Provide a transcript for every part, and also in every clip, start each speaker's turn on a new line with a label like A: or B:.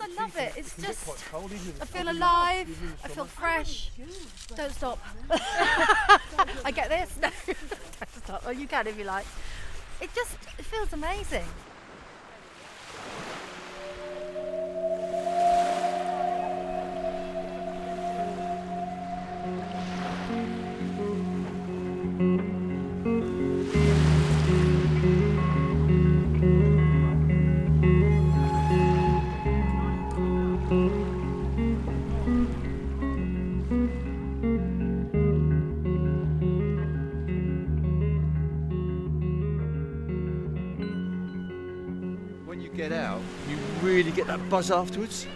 A: I love it. It's just, I feel alive, I feel fresh. Don't stop. I get this? No, don't stop. Oh, you can if you like. It feels amazing.
B: Get out, you really get that buzz afterwards.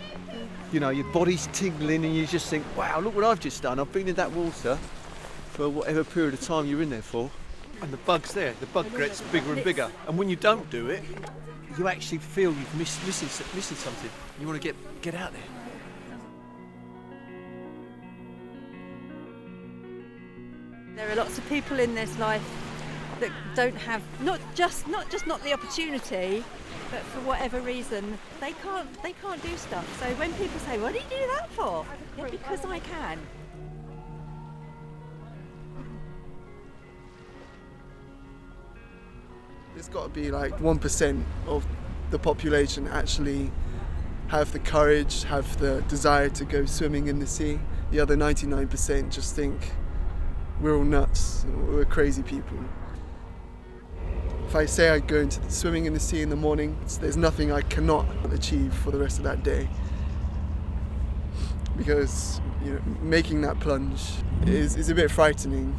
B: You know, your body's tingling and you just think, wow, look what I've just done. I've been in that water for whatever period of time you're in there for. And the bug's there, the bug gets bigger and bigger. And when you don't do it, you actually feel you've missing something. You want to get out there.
A: There are lots of people in this life that don't have, not just not the opportunity, but for whatever reason, they can't do stuff. So when people say, what do you do that for? Yeah, because I can.
C: There's got to be like 1% of the population actually have the courage, have the desire to go swimming in the sea. The other 99% just think we're all nuts, we're crazy people. If I say I go into swimming in the sea in the morning, there's nothing I cannot achieve for the rest of that day. Because making that plunge is a bit frightening.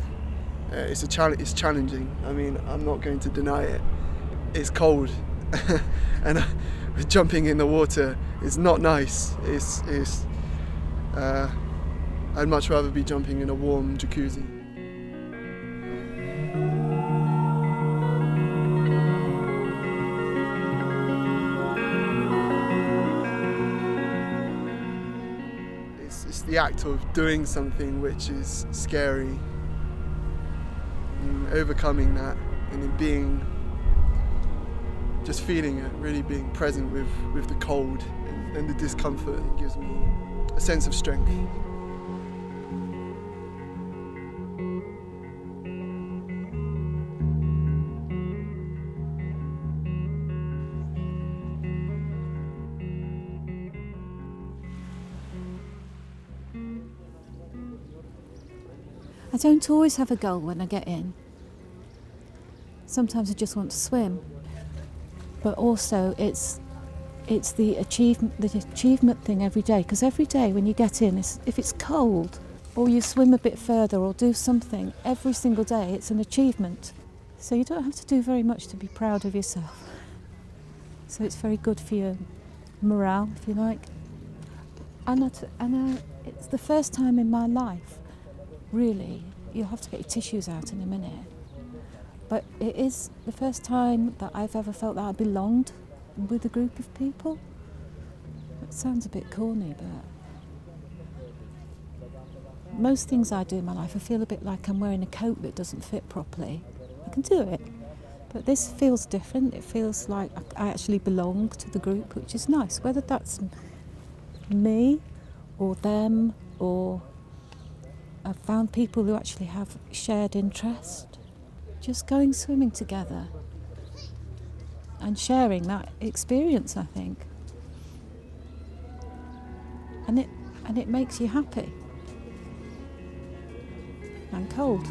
C: It's challenging. I mean, I'm not going to deny it. It's cold, and jumping in the water is not nice. I'd much rather be jumping in a warm jacuzzi. It's the act of doing something which is scary, and overcoming that, and then just feeling it, really being present with the cold and the discomfort. It gives me a sense of strength.
D: I don't always have a goal when I get in. Sometimes I just want to swim. But also it's the achievement thing every day, because every day when you get in, if it's cold or you swim a bit further or do something, every single day it's an achievement. So you don't have to do very much to be proud of yourself. So it's very good for your morale, if you like. And it's the first time in my life, really, you'll have to get your tissues out in a minute. But it is the first time that I've ever felt that I belonged with a group of people. It sounds a bit corny, but most things I do in my life, I feel a bit like I'm wearing a coat that doesn't fit properly. I can do it, but this feels different. It feels like I actually belong to the group, which is nice, whether that's me or them, or I've found people who actually have shared interest. Just going swimming together and sharing that experience, I think. And it makes you happy. And cold.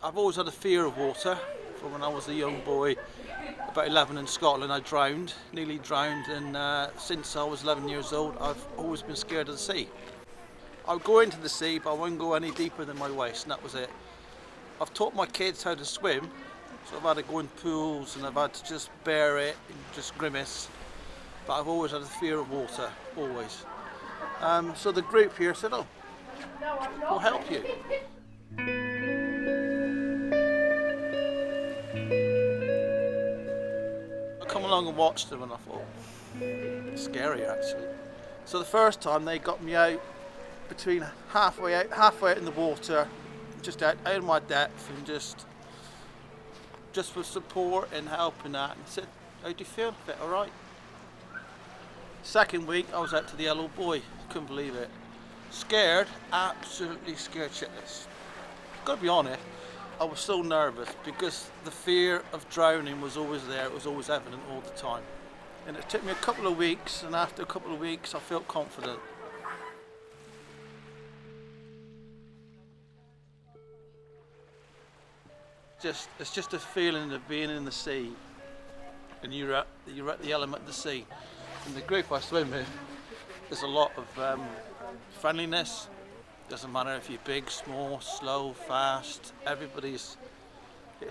E: I've always had a fear of water. From when I was a young boy, about 11 in Scotland, I nearly drowned, and since I was 11 years old, I've always been scared of the sea. I would go into the sea, but I wouldn't go any deeper than my waist, and that was it. I've taught my kids how to swim, So I've had to go in pools and I've had to just bear it and just grimace. But I've always had a fear of water, always. So the group here said, oh, we'll help you. I come along and watched them and I thought, it's scary actually. So the first time they got me out between halfway out in the water, just out of my depth, and just for support and help and that. And I said, how do you feel? Fit all right? Second week, I was out to the yellow buoy. Couldn't believe it. Scared, absolutely scared shitless. Gotta be honest, I was so nervous because the fear of drowning was always there. It was always evident all the time. And it took me a couple of weeks, and after a couple of weeks, I felt confident. It's just a feeling of being in the sea, and you're at the element of the sea. In the group I swim with, there's a lot of friendliness. Doesn't matter if you're big, small, slow, fast. It's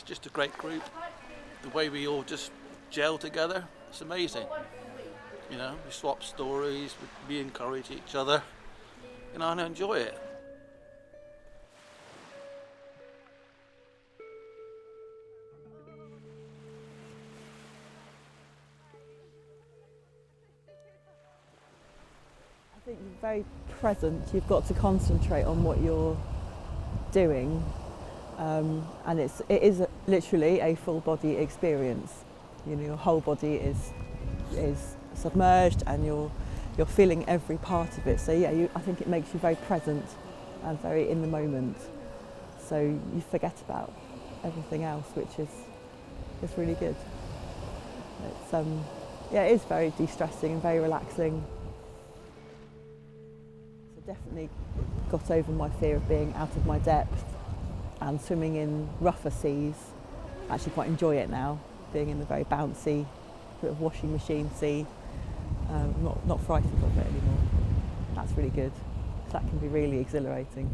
E: just a great group. The way we all just gel together, it's amazing. You know, we swap stories, we encourage each other, and I enjoy it.
F: I think you're very present. You've got to concentrate on what you're doing, and it is literally a full body experience. You know, your whole body is submerged, and you're feeling every part of it. So yeah, I think it makes you very present and very in the moment. So you forget about everything else, which is really good. It's it is very de-stressing and very relaxing. Definitely got over my fear of being out of my depth and swimming in rougher seas. I actually quite enjoy it now, being in the very bouncy, sort of washing machine sea. Not frightened of it anymore. That's really good. That can be really exhilarating.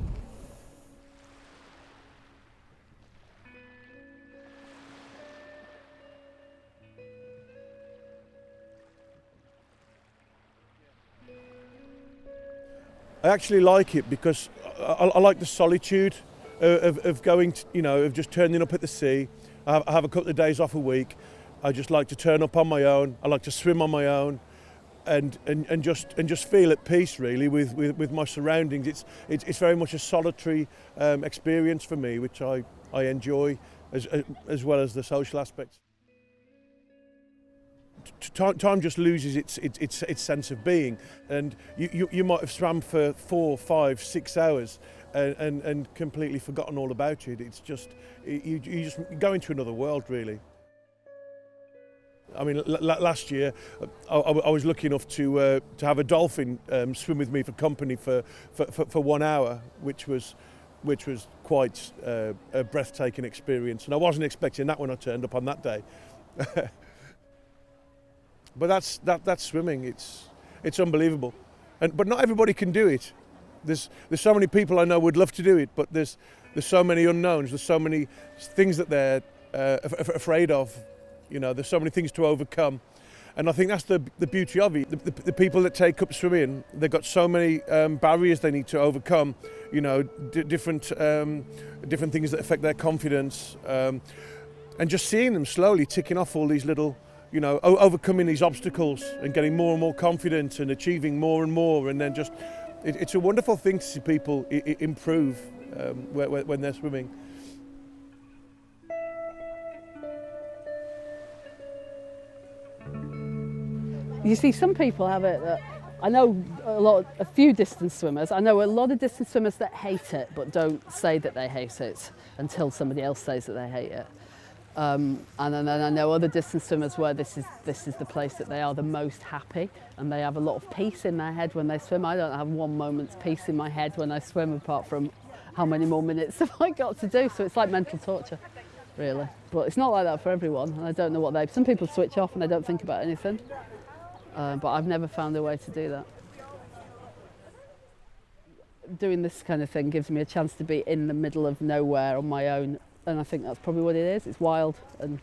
G: I actually like it because I like the solitude of going, of just turning up at the sea. I have a couple of days off a week. I just like to turn up on my own. I like to swim on my own, and just feel at peace really with my surroundings. It's very much a solitary experience for me, which I enjoy as well as the social aspects. Time just loses its sense of being, and you might have swam for 4, 5, 6 hours and completely forgotten all about it. It's just you just go into another world really. I mean, last year I was lucky enough to have a dolphin swim with me for company for 1 hour, which was quite a breathtaking experience, and I wasn't expecting that when I turned up on that day. But that's swimming. It's unbelievable, but not everybody can do it. There's so many people I know would love to do it, but there's so many unknowns. There's so many things that they're afraid of. There's so many things to overcome, and I think that's the beauty of it. The people that take up swimming, they've got so many barriers they need to overcome. Different things that affect their confidence, and just seeing them slowly ticking off all these little. Overcoming these obstacles and getting more and more confident and achieving more and more, and then just it's a wonderful thing to see people improve when they're swimming.
H: You see, some people have it that I know a few distance swimmers. I know a lot of distance swimmers that hate it, but don't say that they hate it until somebody else says that they hate it. And then I know other distance swimmers where this is the place that they are the most happy, and they have a lot of peace in their head when they swim. I don't have one moment's peace in my head when I swim, apart from how many more minutes have I got to do. So it's like mental torture, really. But it's not like that for everyone, and I don't know some people switch off and they don't think about anything. But I've never found a way to do that. Doing this kind of thing gives me a chance to be in the middle of nowhere on my own and I think that's probably what it is. It's wild and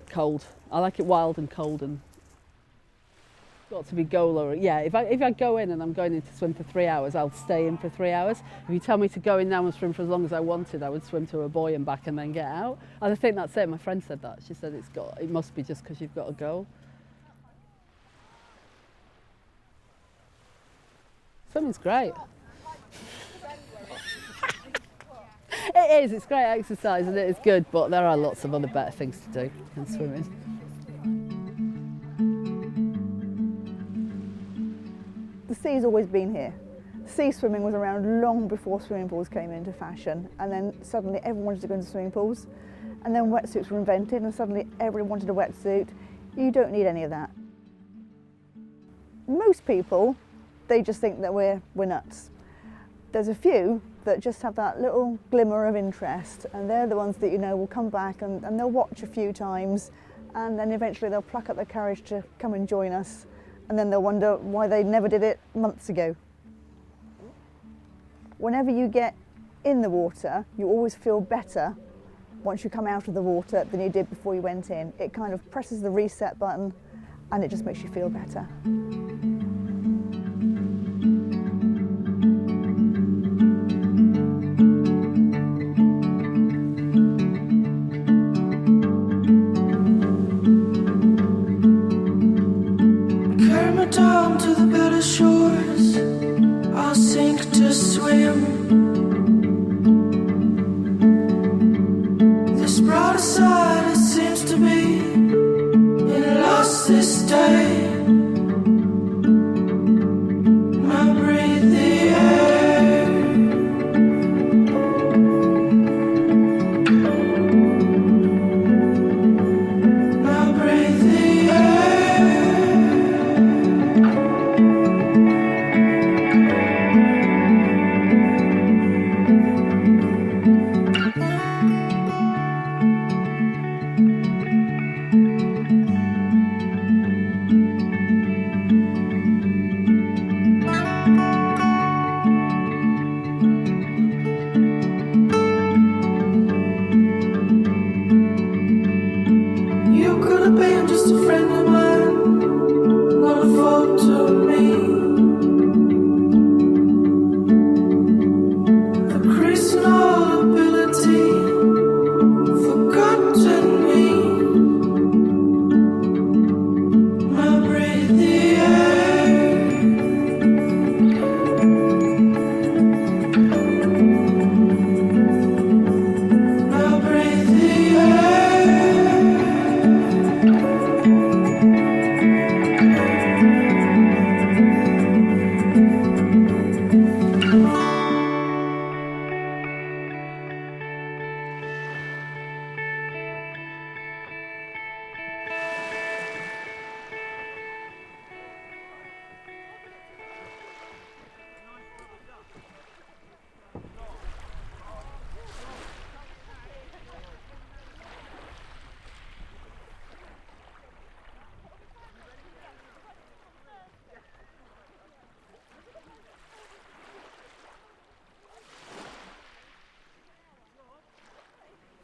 H: cold. I like it wild and cold, and got to be goal or yeah. If I go in and I'm going in to swim for 3 hours, I'll stay in for 3 hours. If you tell me to go in now and swim for as long as I wanted, I would swim to a buoy and back and then get out. And I think that's it. My friend said that. She said it must be just because you've got a goal. Swimming's great. It is, it's great exercise and it is good, but there are lots of other better things to do than swimming.
I: The sea's always been here. Sea swimming was around long before swimming pools came into fashion, and then suddenly everyone wanted to go into swimming pools, and then wetsuits were invented and suddenly everyone wanted a wetsuit. You don't need any of that. Most people, they just think that we're nuts. There's a few that just have that little glimmer of interest, and they're the ones that will come back and they'll watch a few times, and then eventually they'll pluck up their courage to come and join us, and then they'll wonder why they never did it months ago. Whenever you get in the water, you always feel better once you come out of the water than you did before you went in. It kind of presses the reset button and it just makes you feel better.
J: Down to the better shores, I'll sink to swim. This brighter side, it seems to be, it lost this day. I breathe the air. I breathe the air. You could have been just a friend of mine, not a fault to me. The crease in all ability, forgotten me. I breathe the air. I breathe the air.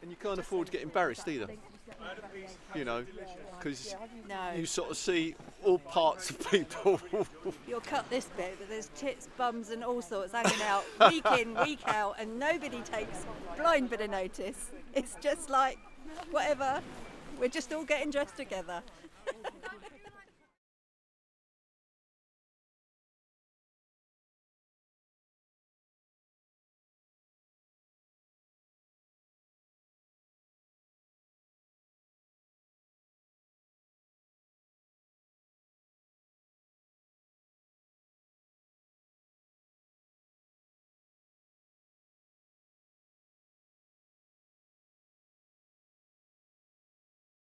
B: And you can't afford to get embarrassed either, because
A: No.
B: you sort of see all parts of people.
A: You'll cut this bit, but there's tits, bums and all sorts hanging out week in, week out, and nobody takes blind bit of notice. It's just like, whatever, we're just all getting dressed together.